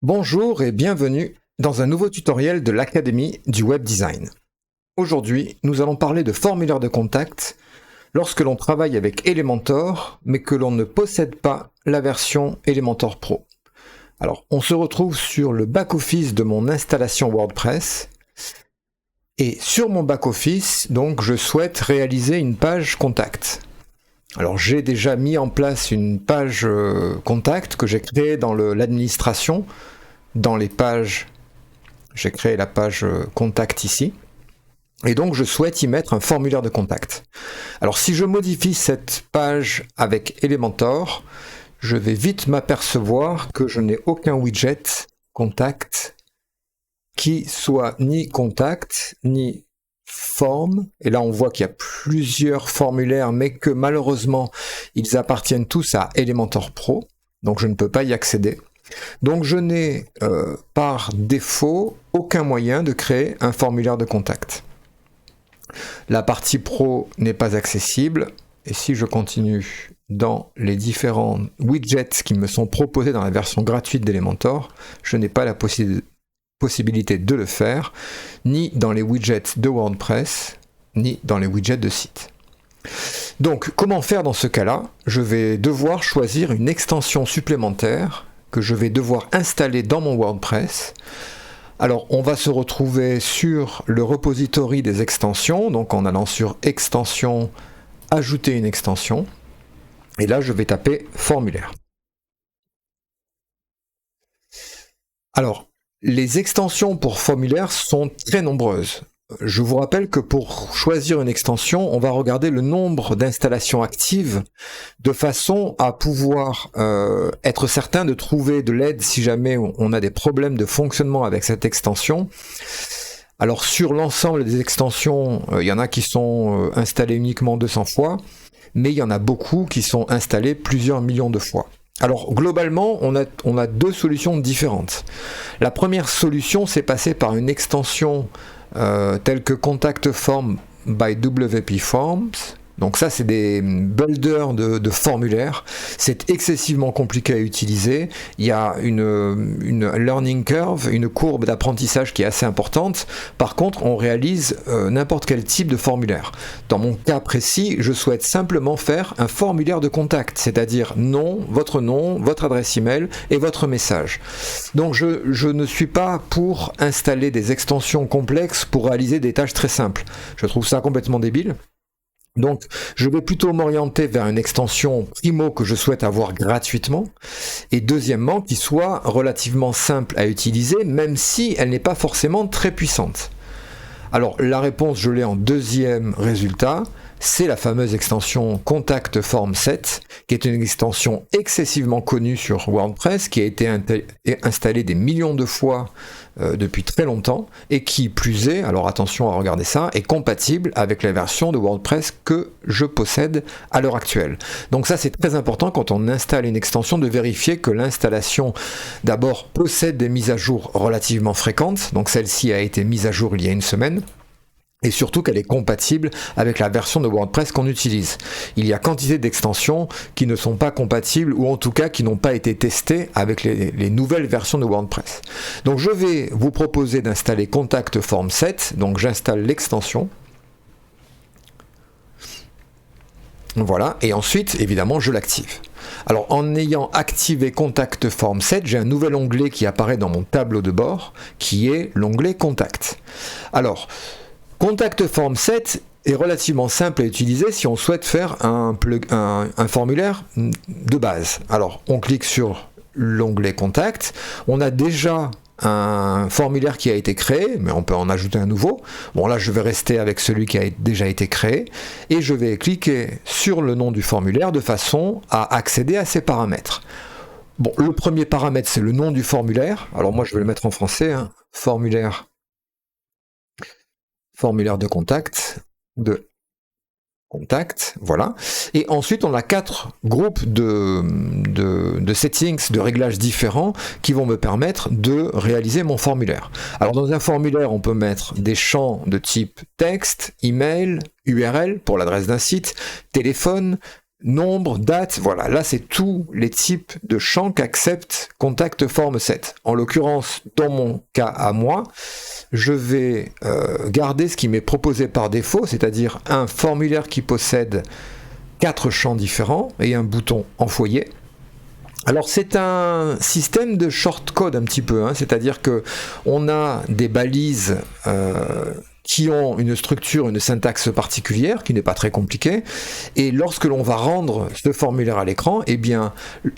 Bonjour et bienvenue dans un nouveau tutoriel de l'Académie du Web Design. Aujourd'hui, nous allons parler de formulaire de contact lorsque l'on travaille avec Elementor, mais que l'on ne possède pas la version Elementor Pro. Alors, on se retrouve sur le back-office de mon installation WordPress. Et sur mon back-office, donc, je souhaite réaliser une page contact. Alors, j'ai déjà mis en place une page contact que j'ai créée dans l'administration. Dans les pages, j'ai créé la page contact ici. Et donc, je souhaite y mettre un formulaire de contact. Alors, si je modifie cette page avec Elementor, je vais vite m'apercevoir que je n'ai aucun widget contact qui soit ni contact, ni forme. Et là, on voit qu'il y a plusieurs formulaires, mais que malheureusement, ils appartiennent tous à Elementor Pro. Donc, je ne peux pas y accéder. Donc je n'ai par défaut aucun moyen de créer un formulaire de contact. La partie pro n'est pas accessible et si je continue dans les différents widgets qui me sont proposés dans la version gratuite d'Elementor, je n'ai pas la possibilité de le faire, ni dans les widgets de WordPress, ni dans les widgets de site. Donc comment faire dans ce cas-là? Je vais devoir choisir une extension supplémentaire que je vais devoir installer dans mon WordPress. Alors on va se retrouver sur le repository des extensions, donc en allant sur extension, ajouter une extension, et là je vais taper formulaire. Alors les extensions pour formulaire sont très nombreuses. Je vous rappelle que pour choisir une extension, on va regarder le nombre d'installations actives de façon à pouvoir être certain de trouver de l'aide si jamais on a des problèmes de fonctionnement avec cette extension. Alors sur l'ensemble des extensions, il y en a qui sont installées uniquement 200 fois, mais il y en a beaucoup qui sont installées plusieurs millions de fois. Alors globalement, on a deux solutions différentes. La première solution, c'est passer par une extension tels que Contact Form by WP Forms. Donc ça, c'est des builders de formulaires. C'est excessivement compliqué à utiliser. Il y a une learning curve, une courbe d'apprentissage qui est assez importante. Par contre, on réalise n'importe quel type de formulaire. Dans mon cas précis, je souhaite simplement faire un formulaire de contact, c'est-à-dire nom, votre adresse email et votre message. Donc je ne suis pas pour installer des extensions complexes pour réaliser des tâches très simples. Je trouve ça complètement débile. Donc, je vais plutôt m'orienter vers une extension primo que je souhaite avoir gratuitement et deuxièmement, qui soit relativement simple à utiliser, même si elle n'est pas forcément très puissante. Alors, la réponse, je l'ai en deuxième résultat, c'est la fameuse extension Contact Form 7, qui est une extension excessivement connue sur WordPress, qui a été installée des millions de fois depuis très longtemps, et qui plus est, alors attention à regarder ça, est compatible avec la version de WordPress que je possède à l'heure actuelle. Donc ça, c'est très important quand on installe une extension de vérifier que l'installation d'abord possède des mises à jour relativement fréquentes, donc celle-ci a été mise à jour il y a une semaine, et surtout qu'elle est compatible avec la version de WordPress qu'on utilise. Il y a quantité d'extensions qui ne sont pas compatibles, ou en tout cas qui n'ont pas été testées avec les nouvelles versions de WordPress. Donc je vais vous proposer d'installer Contact Form 7, donc j'installe l'extension. Voilà, et ensuite, évidemment, je l'active. Alors, en ayant activé Contact Form 7, j'ai un nouvel onglet qui apparaît dans mon tableau de bord, qui est l'onglet Contact. Alors, Contact Form 7 est relativement simple à utiliser si on souhaite faire un formulaire de base. Alors, on clique sur l'onglet Contact. On a déjà un formulaire qui a été créé, mais on peut en ajouter un nouveau. Bon, là, je vais rester avec celui qui a déjà été créé et je vais cliquer sur le nom du formulaire de façon à accéder à ses paramètres. Bon, le premier paramètre, c'est le nom du formulaire. Alors, moi, je vais le mettre en français, hein. Formulaire de contact, voilà. Et ensuite, on a 4 groupes de settings, de réglages différents qui vont me permettre de réaliser mon formulaire. Alors, dans un formulaire, on peut mettre des champs de type texte, email, URL pour l'adresse d'un site, téléphone, nombre, date, voilà, là c'est tous les types de champs qu'accepte Contact Form 7. En l'occurrence, dans mon cas à moi, je vais garder ce qui m'est proposé par défaut, c'est-à-dire un formulaire qui possède 4 champs différents et un bouton en foyer. Alors c'est un système de shortcode un petit peu, hein, c'est-à-dire que on a des balises qui ont une structure, une syntaxe particulière, qui n'est pas très compliquée, et lorsque l'on va rendre ce formulaire à l'écran, eh bien,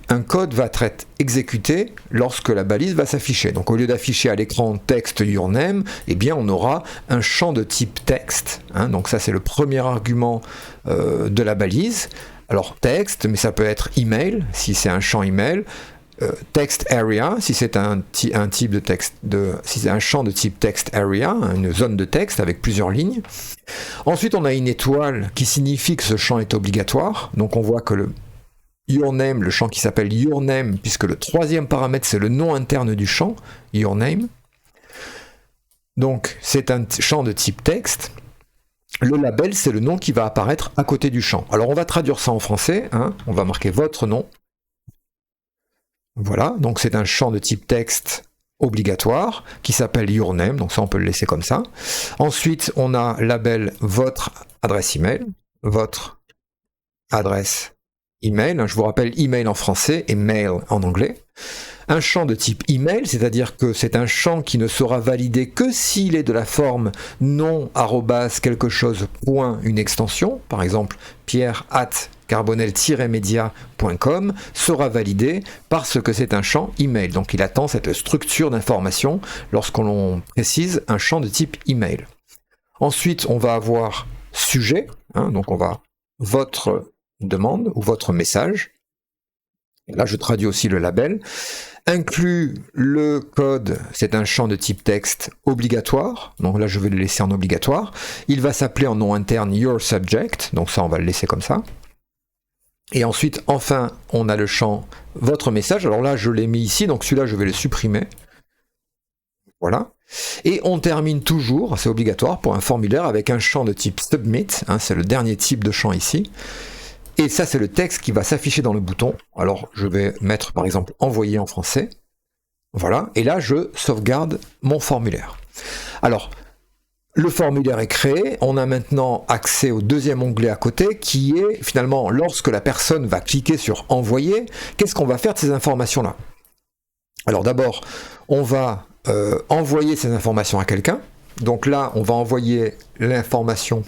un code va être exécuté lorsque la balise va s'afficher. Donc au lieu d'afficher à l'écran texte your name, eh bien, on aura un champ de type texte, hein, donc ça c'est le premier argument de la balise. Alors texte, mais ça peut être email, si c'est un champ email, text area, si c'est un type de texte, si c'est un champ de type text area, une zone de texte avec plusieurs lignes. Ensuite, on a une étoile qui signifie que ce champ est obligatoire. Donc on voit que le your name, le champ qui s'appelle your name, puisque le troisième paramètre c'est le nom interne du champ, your name. Donc c'est un champ de type texte. Le label, c'est le nom qui va apparaître à côté du champ. Alors on va traduire ça en français, hein. On va marquer votre nom. Voilà, donc c'est un champ de type texte obligatoire qui s'appelle your name, donc ça on peut le laisser comme ça. Ensuite, on a label votre adresse email, votre adresse email, je vous rappelle email en français et mail en anglais. Un champ de type email, c'est-à-dire que c'est un champ qui ne sera validé que s'il est de la forme non quelque chose point une extension, par exemple pierre@carbonel-media.com sera validé parce que c'est un champ email. Donc il attend cette structure d'information lorsqu'on précise un champ de type email. Ensuite, on va avoir sujet, hein, donc on va votre demande ou votre message. Là, je traduis aussi le label. Inclut le code, c'est un champ de type texte obligatoire, donc là je vais le laisser en obligatoire. Il va s'appeler en nom interne your subject, donc ça on va le laisser comme ça. Et ensuite, enfin, on a le champ votre message, alors là je l'ai mis ici, donc celui-là je vais le supprimer. Voilà. Et on termine toujours, c'est obligatoire pour un formulaire avec un champ de type submit, hein, c'est le dernier type de champ ici. Et ça, c'est le texte qui va s'afficher dans le bouton. Alors, je vais mettre, par exemple, envoyer en français. Voilà. Et là, je sauvegarde mon formulaire. Alors, le formulaire est créé. On a maintenant accès au deuxième onglet à côté, qui est, finalement, lorsque la personne va cliquer sur envoyer, qu'est-ce qu'on va faire de ces informations-là? Alors, d'abord, on va envoyer ces informations à quelqu'un. Donc là, on va envoyer l'information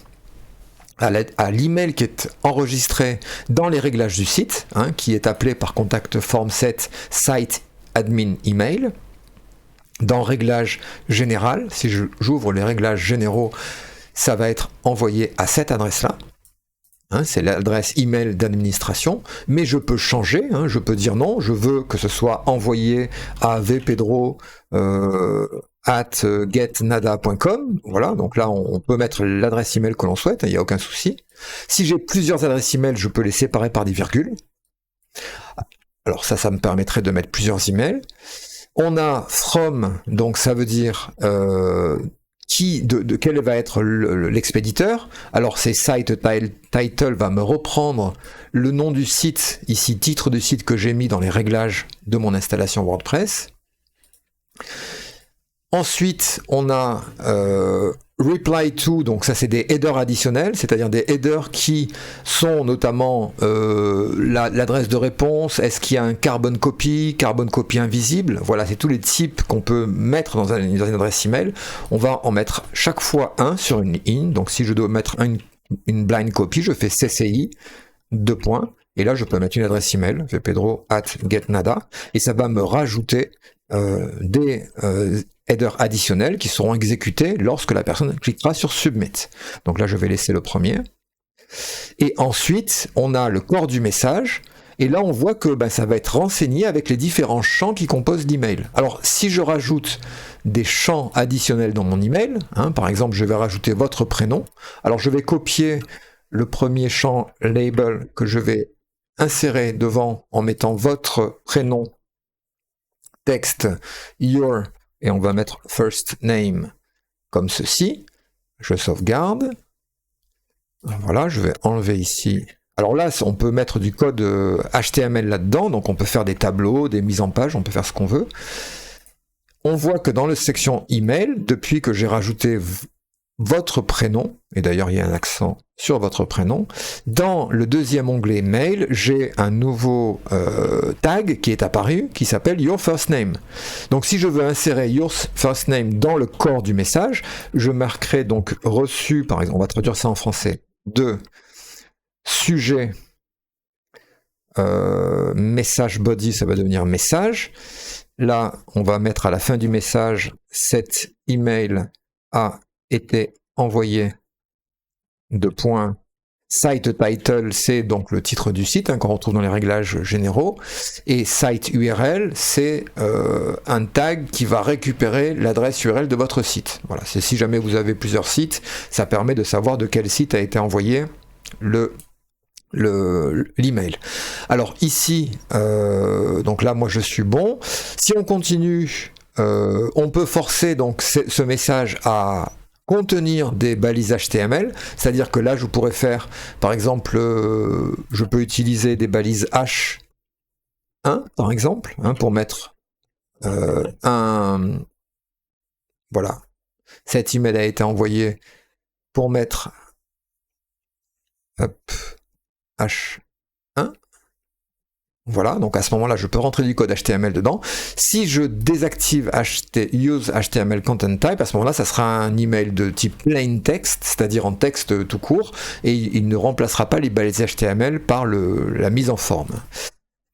à l'email qui est enregistré dans les réglages du site, hein, qui est appelé par Contact Form 7 Site Admin Email. Dans réglage général, si j'ouvre les réglages généraux, ça va être envoyé à cette adresse-là. Hein, c'est l'adresse email d'administration, mais je peux changer, hein, je peux dire non, je veux que ce soit envoyé à vpedro@getnada.com. Voilà, donc là on peut mettre l'adresse email que l'on souhaite, il n'y a aucun souci. Si j'ai plusieurs adresses email, je peux les séparer par des virgules. Alors ça me permettrait de mettre plusieurs emails. On a from, donc ça veut dire quel va être l'expéditeur. Alors c'est site title va me reprendre le nom du site, ici titre du site que j'ai mis dans les réglages de mon installation WordPress. Ensuite, on a reply to, donc ça c'est des headers additionnels, c'est-à-dire des headers qui sont notamment l'adresse de réponse, est-ce qu'il y a un carbon copy invisible, voilà, c'est tous les types qu'on peut mettre dans une adresse email. On va en mettre chaque fois un sur une ligne, donc si je dois mettre une blind copy, je fais CCI, 2 points, et là je peux mettre une adresse email, vpedro@getnada, et ça va me rajouter des headers additionnels qui seront exécutés lorsque la personne cliquera sur Submit. Donc là, je vais laisser le premier. Et ensuite, on a le corps du message. Et là, on voit que ça va être renseigné avec les différents champs qui composent l'email. Alors, si je rajoute des champs additionnels dans mon email, hein, par exemple, je vais rajouter votre prénom. Alors, je vais copier le premier champ label que je vais insérer devant en mettant votre prénom, texte, your, et on va mettre first name comme ceci. Je sauvegarde. Voilà, je vais enlever ici Alors là, on peut mettre du code HTML là-dedans, donc on peut faire des tableaux, des mises en page, on peut faire ce qu'on veut. On voit que dans la section email, depuis que j'ai rajouté votre prénom, et d'ailleurs il y a un accent sur votre prénom, dans le deuxième onglet mail, j'ai un nouveau tag qui est apparu, qui s'appelle Your First Name. Donc si je veux insérer Your First Name dans le corps du message, je marquerai donc reçu, par exemple, on va traduire ça en français, de sujet, message body, ça va devenir message. Là, on va mettre à la fin du message, cet email a été envoyé de point. Site title, c'est donc le titre du site qu'on retrouve dans les réglages généraux, et site URL, c'est un tag qui va récupérer l'adresse URL de votre site. Voilà, c'est si jamais vous avez plusieurs sites, ça permet de savoir de quel site a été envoyé l'email. Alors ici, donc là moi je suis bon. Si on continue, on peut forcer donc ce message à contenir des balises HTML, c'est-à-dire que là je pourrais faire, par exemple, je peux utiliser des balises H1 par exemple, pour mettre voilà, cet email a été envoyé, pour mettre H1. Voilà, donc à ce moment-là, je peux rentrer du code HTML dedans. Si je désactive Use HTML Content Type, à ce moment-là, ça sera un email de type plain text, c'est-à-dire en texte tout court, et il ne remplacera pas les balises HTML par la mise en forme.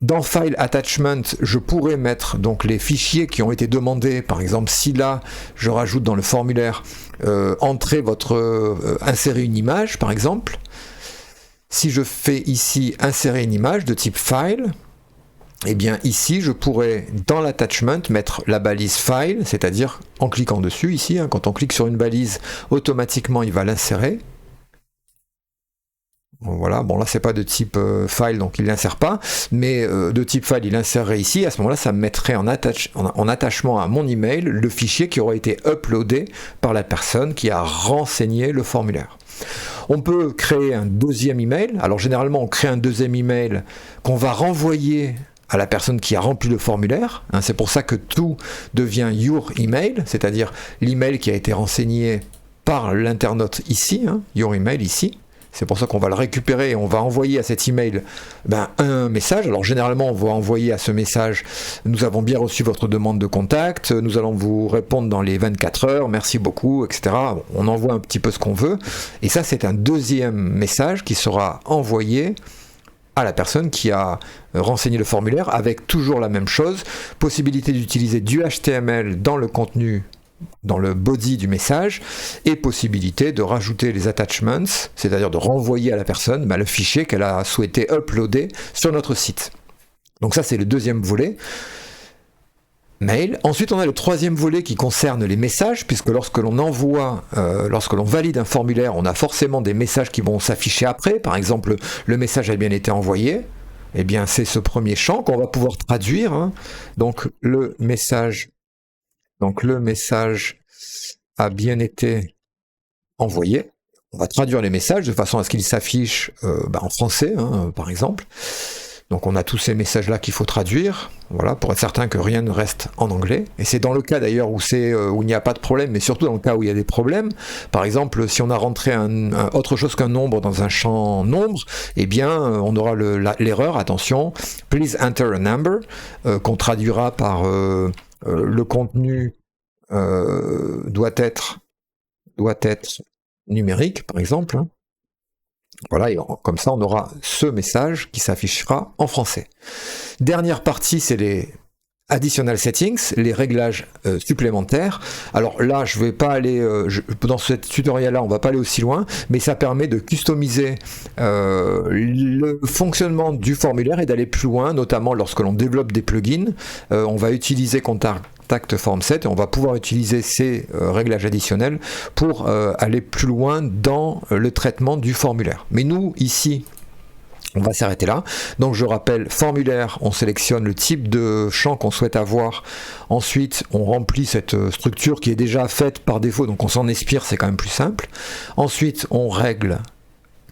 Dans File Attachment, je pourrais mettre donc les fichiers qui ont été demandés. Par exemple, si là, je rajoute dans le formulaire insérer une image, par exemple. Si je fais ici insérer une image de type file, eh bien ici je pourrais dans l'attachment mettre la balise file, c'est-à-dire en cliquant dessus ici, quand on clique sur une balise, automatiquement il va l'insérer. Voilà, bon là c'est pas de type file donc il l'insère pas, mais de type file il insérerait ici. À ce moment-là ça me mettrait en attachement à mon email le fichier qui aurait été uploadé par la personne qui a renseigné le formulaire. On peut créer un deuxième email. Alors généralement on crée un deuxième email qu'on va renvoyer à la personne qui a rempli le formulaire. C'est pour ça que tout devient your email, c'est-à-dire l'email qui a été renseigné par l'internaute ici, your email ici. C'est pour ça qu'on va le récupérer et on va envoyer à cet email un message. Alors généralement, on va envoyer à ce message « Nous avons bien reçu votre demande de contact, nous allons vous répondre dans les 24 heures, merci beaucoup, etc. » On envoie un petit peu ce qu'on veut. Et ça, c'est un deuxième message qui sera envoyé à la personne qui a renseigné le formulaire avec toujours la même chose, possibilité d'utiliser du HTML dans le contenu, dans le body du message, et possibilité de rajouter les attachments, c'est-à-dire de renvoyer à la personne le fichier qu'elle a souhaité uploader sur notre site. Donc ça c'est le deuxième volet, mail. Ensuite on a le troisième volet qui concerne les messages, puisque lorsque l'on envoie, lorsque l'on valide un formulaire, on a forcément des messages qui vont s'afficher après. Par exemple, le message a bien été envoyé, eh bien c'est ce premier champ qu'on va pouvoir traduire, donc le message a bien été envoyé. On va traduire les messages de façon à ce qu'ils s'affichent en français, par exemple. Donc on a tous ces messages-là qu'il faut traduire, voilà, pour être certain que rien ne reste en anglais. Et c'est dans le cas d'ailleurs où il n'y a pas de problème, mais surtout dans le cas où il y a des problèmes. Par exemple, si on a rentré autre chose qu'un nombre dans un champ nombre, eh bien on aura l'erreur, attention, please enter a number, qu'on traduira par le contenu doit être numérique, par exemple. Voilà, et comme ça on aura ce message qui s'affichera en français. Dernière partie, c'est les additional settings, les réglages supplémentaires. Alors là, je vais pas aller dans ce tutoriel-là, on va pas aller aussi loin, mais ça permet de customiser le fonctionnement du formulaire et d'aller plus loin, notamment lorsque l'on développe des plugins. On va utiliser Contact Form Set et on va pouvoir utiliser ces réglages additionnels pour aller plus loin dans le traitement du formulaire. Mais nous, ici, on va s'arrêter là. Donc je rappelle, formulaire, on sélectionne le type de champ qu'on souhaite avoir. Ensuite, on remplit cette structure qui est déjà faite par défaut, donc on s'en inspire, c'est quand même plus simple. Ensuite, on règle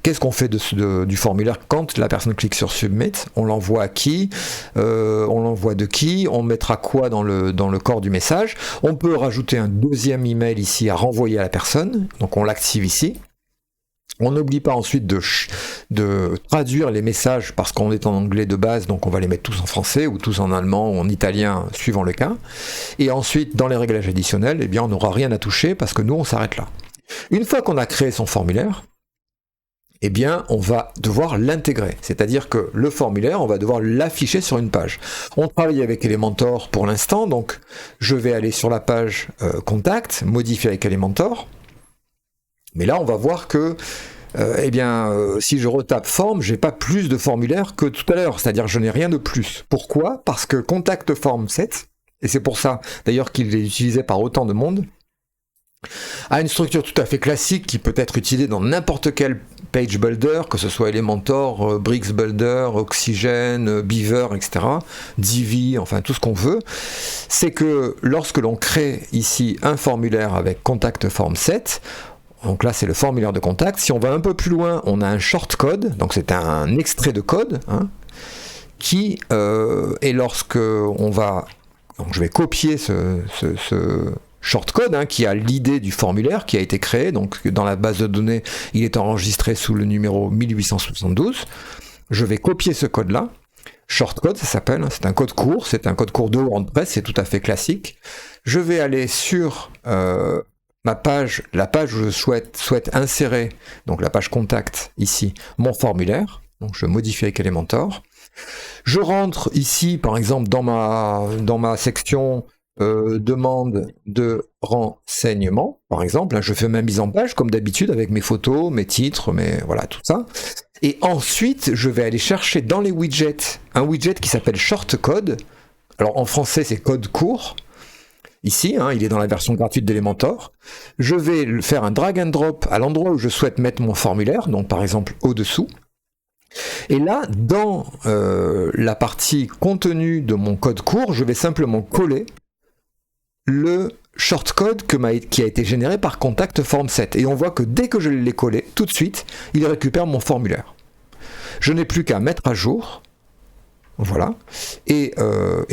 qu'est-ce qu'on fait du formulaire quand la personne clique sur Submit? On l'envoie à qui? On l'envoie de qui? On mettra quoi dans le corps du message? On peut rajouter un deuxième email ici à renvoyer à la personne, donc on l'active ici. On n'oublie pas ensuite de traduire les messages parce qu'on est en anglais de base, donc on va les mettre tous en français ou tous en allemand ou en italien, suivant le cas. Et ensuite, dans les réglages additionnels, eh bien, on n'aura rien à toucher parce que nous, on s'arrête là. Une fois qu'on a créé son formulaire, eh bien, on va devoir l'intégrer. C'est-à-dire que le formulaire, on va devoir l'afficher sur une page. On travaille avec Elementor pour l'instant, donc je vais aller sur la page Contact, modifier avec Elementor. Mais là, on va voir que si je retape forme, j'ai pas plus de formulaire que tout à l'heure, c'est-à-dire je n'ai rien de plus. Pourquoi? Parce que Contact Form Set, et c'est pour ça d'ailleurs qu'il est utilisé par autant de monde, a une structure tout à fait classique qui peut être utilisée dans n'importe quel page builder, que ce soit Elementor, Bricks Builder, Oxygen, Beaver, etc., Divi, enfin tout ce qu'on veut. C'est que lorsque l'on crée ici un formulaire avec Contact Form Set, donc là c'est le formulaire de contact, si on va un peu plus loin, on a un shortcode, donc c'est un extrait de code, qui, et lorsque on va, donc je vais copier ce shortcode qui a l'idée du formulaire qui a été créé, donc dans la base de données il est enregistré sous le numéro 1872, je vais copier ce code là, shortcode ça s'appelle, c'est un code court de WordPress, c'est tout à fait classique. Je vais aller sur ma page, la page où je souhaite insérer, donc la page contact ici, mon formulaire, donc je modifie avec Elementor. Je rentre ici par exemple dans ma section demande de renseignement, par exemple, je fais ma mise en page comme d'habitude avec mes photos, mes titres, voilà tout ça. Et ensuite, je vais aller chercher dans les widgets un widget qui s'appelle shortcode. Alors en français, c'est code court. Ici, il est dans la version gratuite d'Elementor. Je vais faire un drag and drop à l'endroit où je souhaite mettre mon formulaire, donc par exemple au-dessous. Et là, dans la partie contenu de mon code court, je vais simplement coller le shortcode qui a été généré par Contact Form Set. Et on voit que dès que je l'ai collé, tout de suite, il récupère mon formulaire. Je n'ai plus qu'à mettre à jour. Voilà. Et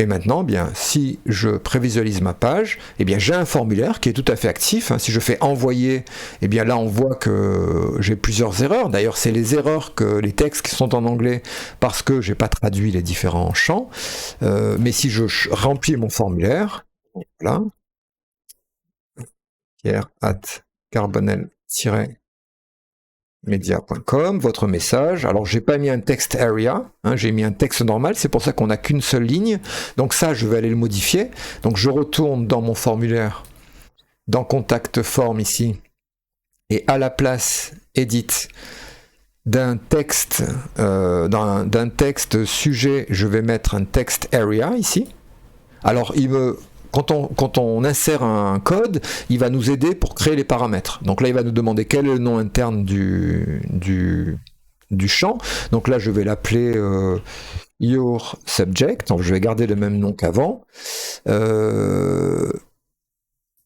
maintenant, si je prévisualise ma page, j'ai un formulaire qui est tout à fait actif. Si je fais envoyer, là on voit que j'ai plusieurs erreurs. D'ailleurs, c'est les erreurs que les textes qui sont en anglais parce que j'ai pas traduit les différents champs. Mais si je remplis mon formulaire, voilà, pierre@carbonel-media.com, votre message. Alors j'ai pas mis un text area, j'ai mis un texte normal, c'est pour ça qu'on n'a qu'une seule ligne. Donc ça, je vais aller le modifier. Donc je retourne dans mon formulaire, dans Contact Form ici, et à la place Edit d'un texte sujet, je vais mettre un text area ici. Alors quand on insère un code, il va nous aider pour créer les paramètres. Donc là, il va nous demander quel est le nom interne du champ. Donc là, je vais l'appeler your subject. Donc je vais garder le même nom qu'avant.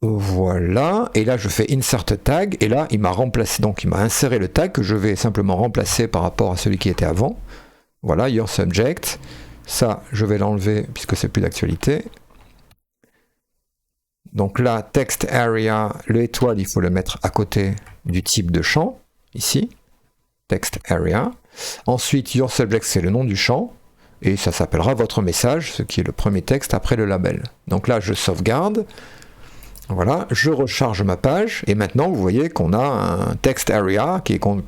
Voilà. Et là, je fais insert tag. Et là, il m'a remplacé. Donc il m'a inséré le tag que je vais simplement remplacer par rapport à celui qui était avant. Voilà, your subject. Ça, je vais l'enlever puisque c'est plus d'actualité. Donc là, text area, le étoile, il faut le mettre à côté du type de champ, ici, text area. Ensuite, your subject, c'est le nom du champ, et ça s'appellera votre message, ce qui est le premier texte après le label. Donc là, je sauvegarde, voilà, je recharge ma page, et maintenant, vous voyez qu'on a un text area où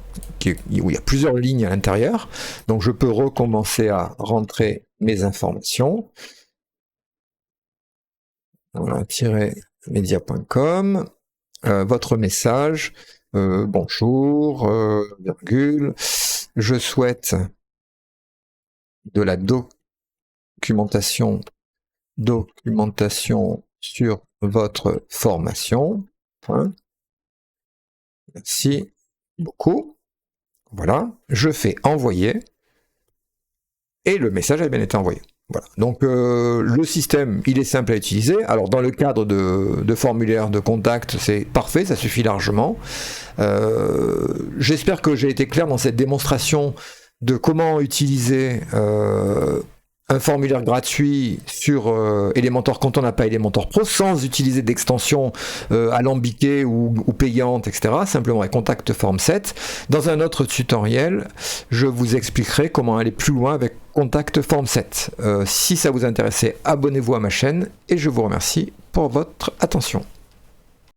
il y a plusieurs lignes à l'intérieur. Donc je peux recommencer à rentrer mes informations. Voilà, -media.com, votre message, bonjour, virgule, je souhaite de la documentation sur votre formation. Merci beaucoup. Voilà, je fais envoyer et le message a bien été envoyé. Voilà. Donc le système, il est simple à utiliser. Alors dans le cadre de formulaire de contact, c'est parfait, ça suffit largement. J'espère que j'ai été clair dans cette démonstration de comment utiliser un formulaire gratuit sur Elementor quand on n'a pas Elementor Pro, sans utiliser d'extension alambiquée ou payante, etc. Simplement avec Contact Form 7. Dans un autre tutoriel, je vous expliquerai comment aller plus loin avec Contact Form 7. Si ça vous intéressait, abonnez-vous à ma chaîne et je vous remercie pour votre attention.